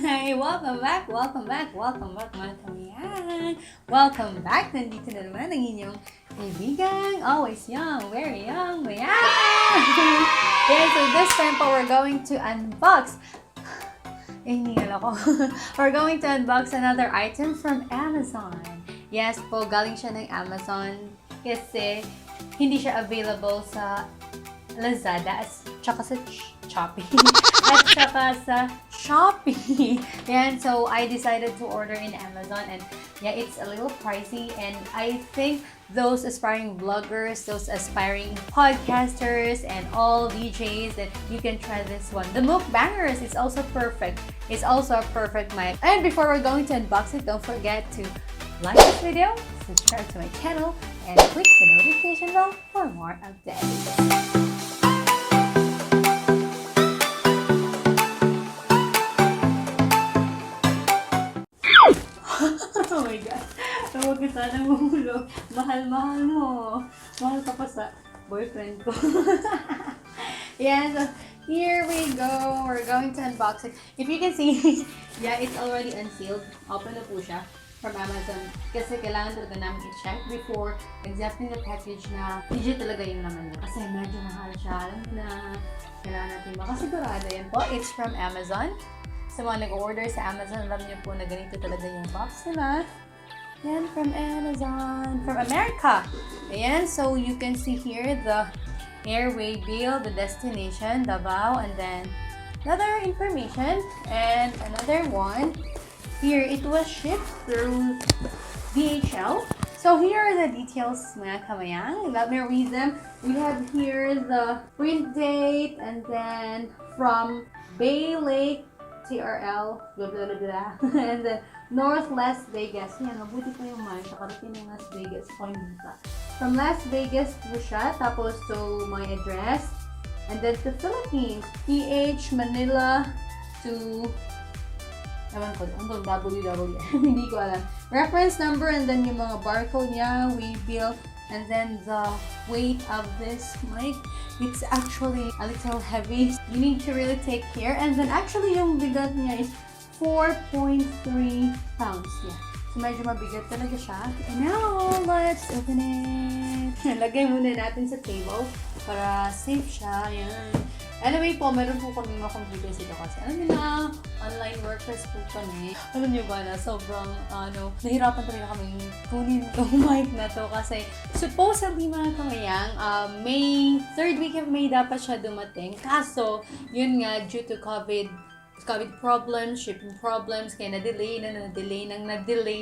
Hi! Welcome back mga kamiyang! Welcome back! Nandito na naman ang inyong kaibigan, always young, very young, MayYoung! Yeah, so this time po we're going to unbox we're going to unbox another item from Amazon. Yes po, galing siya ng Amazon kasi hindi siya available sa Lazada at saka sa Shopee. At saka sa Shopee. Yan, so I decided to order in Amazon and yeah, it's a little pricey and I think those aspiring vloggers, those aspiring podcasters and all DJs that you can try this one. The mukbangers is also perfect. It's also a perfect mic. And before we're going to unbox it, don't forget to like this video, subscribe to my channel, and click the notification bell for more updates. Oh my God. Huwag ka sana mahulog. Mahal-mahal mo. Mahal ka pa sa boyfriend ko. Yeah, so here we go. We're going to unbox it. If you can see, yeah, it's already unsealed. Open na po siya from Amazon. Kasi kailangan talaga namin i-check before accepting the package na legit talaga yung naman niya. Kasi medyo mahal siya. Alam na, kailangan natin makasigurado. Yan po, it's from Amazon. Sa mga nag-order sa Amazon, alam niyo po na ganito talaga yung box nila. Yan, from Amazon. From America. Ayan, so you can see here the airway bill, the destination, Davao, and then another information, and another one. Here, it was shipped through DHL. So here are the details, mga kamayang. Let me read them. We have here the print date, and then from Bay Lake, TRL, blah, blah, blah, blah. And then North Las Vegas. Yan, mabuti pa yung mic. Nakarating ng Las Vegas. From Las Vegas po siya. Tapos to my address. And then to Philippines. PH Manila to WW. Hindi ko alam. Reference number and then yung mga barcode niya, weight bill, and then the weight of this mic. It's actually a little heavy. You need to really take care. And then actually yung bigat niya is 4.3 pounds. Yeah. So medyo mabigat talaga siya. And now, let's open it. Lagay muna natin sa table para safe siya. Ayan. Anyway po, meron po kami mga computers dito kasi alam niyo na, online workers po kami. Alam niyo ba na sobrang, nahirapan talaga kami kunin itong mic na to kasi supposedly mga kamayang, third week of May dapat siya dumating. Kaso, yun nga, due to COVID problems, shipping problems, kaya na-delay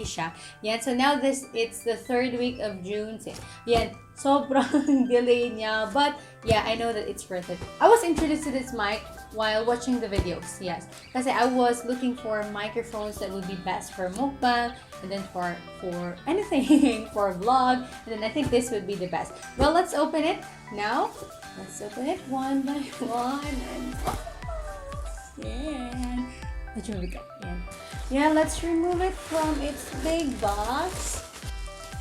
siya. Yan, so now it's the third week of June. So, yan, sobrang delay niya. But, yeah, I know that it's worth it. I was introduced to this mic while watching the videos, yes. Kasi I was looking for microphones that would be best for mukbang, and then for anything, for a vlog, and then I think this would be the best. Well, let's open it now. Let's open it one by one, and yeah. Yeah, let's remove it from its big box.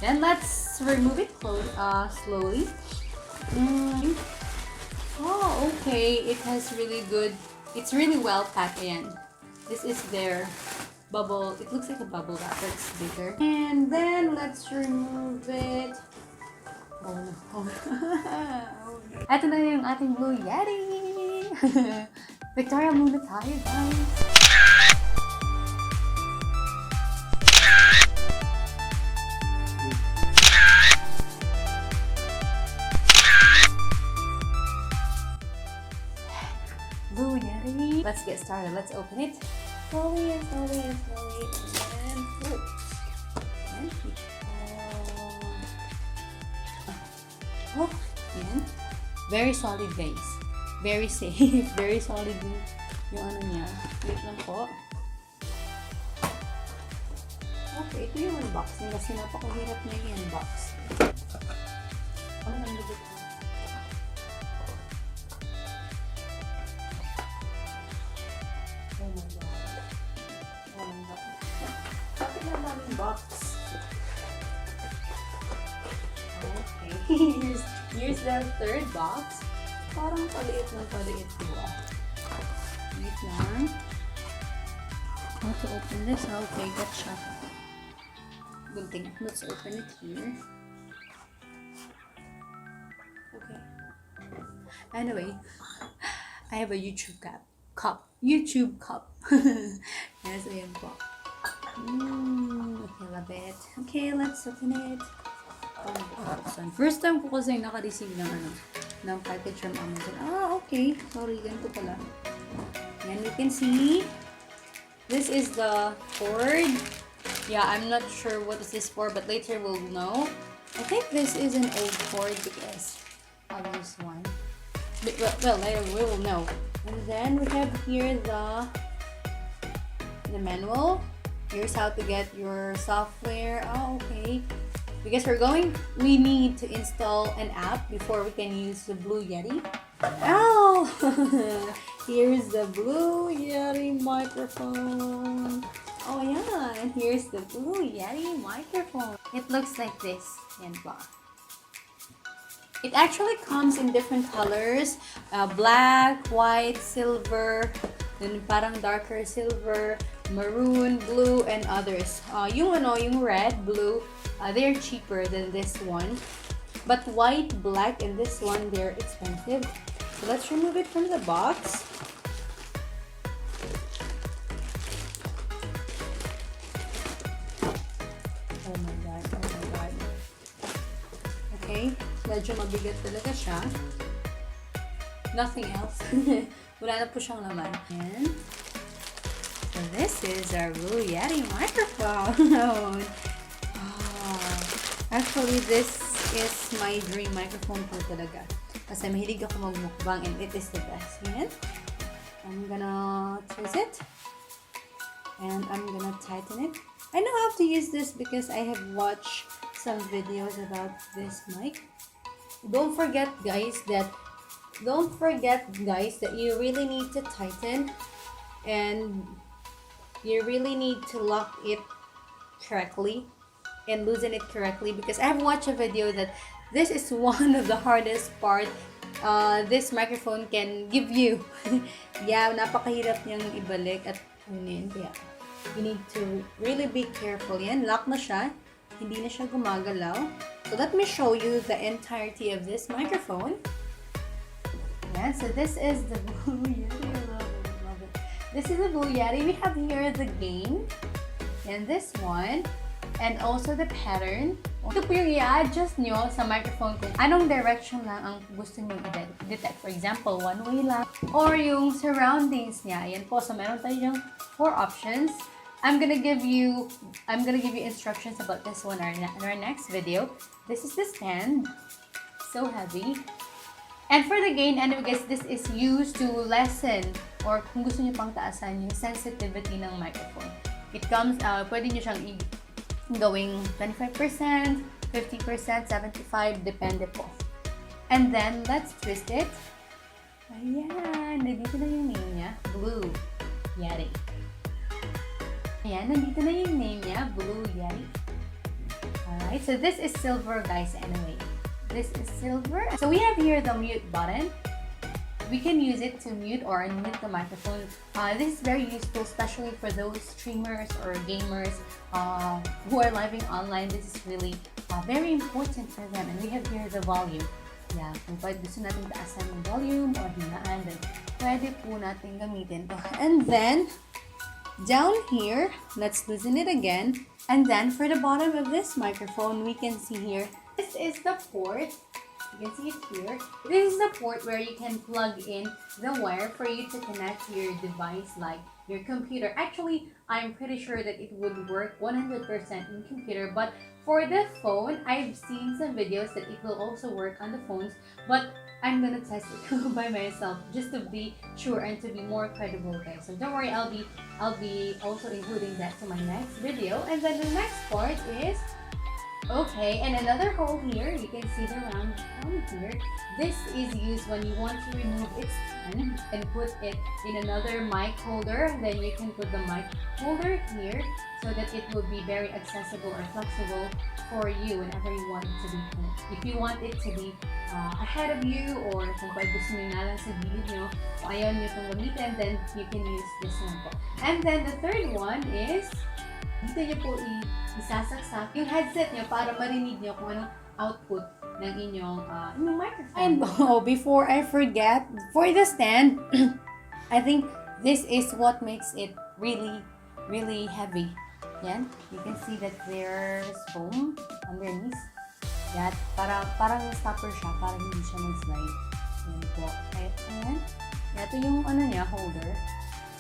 Then let's remove it slowly. Oh, okay. It has really good. It's really well packed in. This is their bubble. It looks like a bubble wrap, but it's bigger. And then let's remove it. Oh no. Ito na yung ating Blue Yeti. Victoria muna tayo, guys. Blue Yeti. Let's get started. Let's open it. Slowly and slowly and slowly. And oh, yan. Very solid, guys. Very safe, very solid yung ano niya. Wait lang po. Okay, ito yung unboxing kasi napakahirap na yung unbox. Ano nang lubit ko? Oh my God. Oh my God. Bakit na daming box? Okay. Here's the third box. Parang paliit diba? Wait lang. How to open this? Okay, gotcha. Good thing. Let's open it here. Okay. Anyway, I have a YouTube cup. YouTube cup. Yes, ayan po. Okay, love it. Okay, let's open it. First time ko kasi naka-receive ng package from Amazon. Okay. Sorry, ganito pala. And you can see, this is the cord. Yeah, I'm not sure what is this for, but later we'll know. I think this is an old cord because of this one. But, well, later we will know. And then we have here the manual. Here's how to get your software. Okay. Because we need to install an app before we can use the Blue Yeti. Here's the Blue Yeti microphone. Oh yeah, and here's the Blue Yeti microphone. It looks like this. Yan ba? It actually comes in different colors. Black, white, silver, then parang darker silver, maroon, blue, and others. Yung red, blue, they're cheaper than this one. But white, black, and this one, they're expensive. So let's remove it from the box. Oh my god. Okay, medyo mabigat talaga siya. Nothing else. Wala na po siyang laman. And so this is our Blue Yeti microphone. Actually, this is my dream microphone po talaga. Kasi mahilig ako magmukbang and it is the best. Yan. I'm gonna twist it. And I'm gonna tighten it. I know how to use this because I have watched some videos about this mic. Don't forget guys that you really need to tighten and you really need to lock it correctly and loosen it correctly, because I have watched a video that this is one of the hardest part this microphone can give you. Yeah, napakahirap niyang ibalik at kunin. Kaya you need to really be careful. Yan, lock na siya. Hindi na siya gumagalaw. So let me show you the entirety of this microphone. Yeah, so this is the Blue Yeti. I love it. This is the Blue Yeti. We have here the gain and this one. And also the pattern. Ito po yung i-adjust nyo sa microphone kung anong direction lang ang gusto nyo i-detect. For example, one way lang. Or yung surroundings niya. Ayan po. So meron tayong 4 options. I'm gonna give you instructions about this one in our next video. This is the stand. So heavy. And for the gain, anyway guys, this is used to lessen or kung gusto nyo pang taasan yung sensitivity ng microphone. It comes, pwede nyo siyang gawing 25%, 50%, 75%, depende po. And then, let's twist it. Ayan, nandito na yung name niya, Blue Yeti. Ayan, nandito na yung name niya, Blue Yeti. Alright, so this is silver guys anyway. This is silver. So we have here the mute button. We can use it to mute or unmute the microphone. This is very useful, especially for those streamers or gamers who are living online. This is really very important for them. And we have here the volume. Yeah, kung gusto natin taasan yung volume or hinaan, then pwede po natin gamitin to. And then, down here, let's loosen it again. And then, for the bottom of this microphone, we can see here, this is the port. You can see it here. This is the port where you can plug in the wire for you to connect to your device like your computer. Actually, I'm pretty sure that it would work 100% in computer, but for the phone, I've seen some videos that it will also work on the phones, but I'm gonna test it by myself just to be sure and to be more credible, guys. So don't worry, I'll be also including that to my next video. And then the next part is okay, and another hole here, you can see the round hole here. This is used when you want to remove its stand and put it in another mic holder. Then you can put the mic holder here so that it will be very accessible or flexible for you whenever you want it to be put. If you want it to be ahead of you, or kung gusto nyo na lang sa gilid nyo, o ayaw nyo itong gamitin, then you can use this one po. And then the third one is, dito nyo po isasaksak yung headset nyo para marinig nyo kung anong output ng inyong microphone. And before I forget, for the stand, I think this is what makes it really, really heavy. Yan. You can see that there's foam underneath. Yan. Parang stopper siya, para hindi siya mag-slide. Yan po. Ayan. Ito yung niya, holder.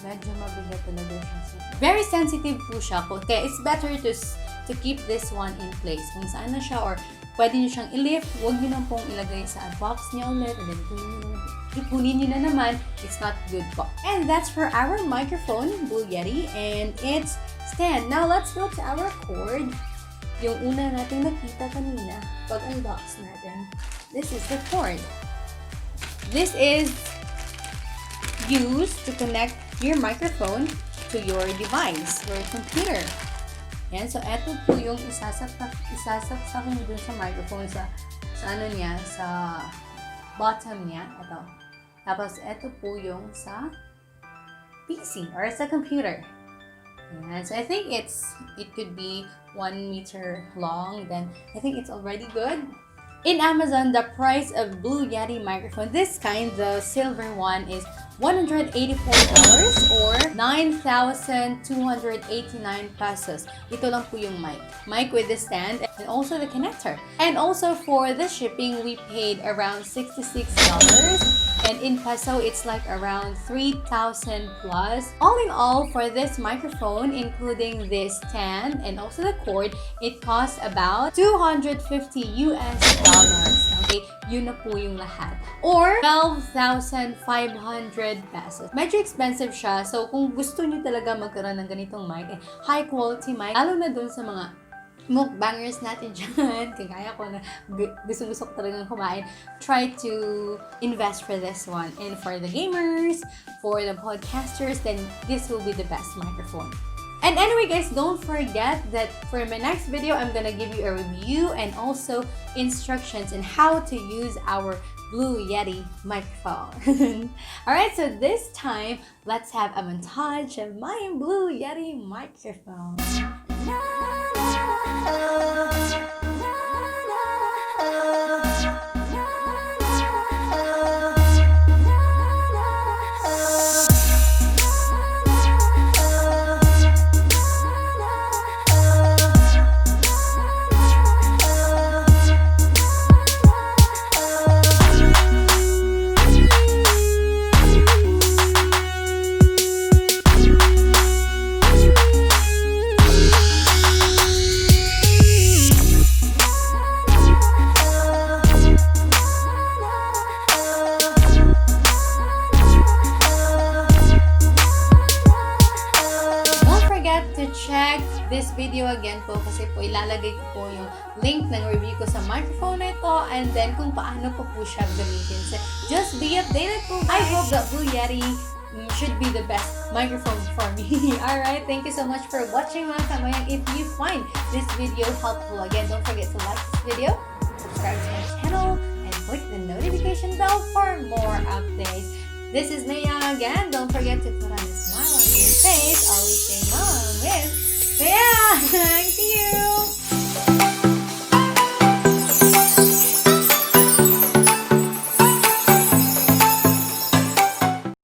Medyo mabigat talaga siya. Very sensitive po siya. Kaya it's better to keep this one in place. Kung saan na siya or pwede nyo siyang i-lift, huwag nyo lang pong ilagay sa box nyo ulit. And then ipunin nyo na naman. It's not good po. And that's for our microphone, Blue Yeti. And it's stand. Now let's go to our cord. Yung una natin nakita kanina pag unbox natin. This is the cord. This is used to connect your microphone to your device, your computer. Yan, so eto po yung isasaksak mo dun sa microphone sa niya, sa bottom niya, ito. Tapos eto po yung sa PC or sa computer. Yan, so I think it could be 1 meter long, then I think it's already good. In Amazon, the price of Blue Yeti microphone, this kind, the silver one, is $184 or 9,289 pesos. Ito lang po yung mic. Mic with the stand and also the connector. And also for the shipping, we paid around $66. And in peso, it's like around 3,000 plus. All in all, for this microphone, including this stand and also the cord, it costs about $250 US. Okay, yun na po yung lahat. Or 12,500 pesos. Medyo expensive siya. So, kung gusto nyo talaga magkaroon ng ganitong mic, high quality mic, lalo na dun sa mga mukbangers natin dyan, kagaya ko na gusto ko talagang kumain, try to invest for this one. And for the gamers, for the podcasters, then this will be the best microphone. And anyway guys, don't forget that for my next video, I'm gonna give you a review and also instructions on how to use our Blue Yeti microphone. Alright, so this time, let's have a montage of my Blue Yeti microphone. Check this video again po kasi po ilalagay ko po yung link ng review ko sa microphone na ito and then kung paano po siya gamitin. So, just be updated po guys. I hope that Blue Yeti should be the best microphone for me. Alright, thank you so much for watching mga kamayang. If you find this video helpful, again, don't forget to like this video, subscribe to my channel, and click the notification bell for more updates. This is MayYoung again. Don't forget to put on a smile on your face. Always stay mom with MayYoung. See you!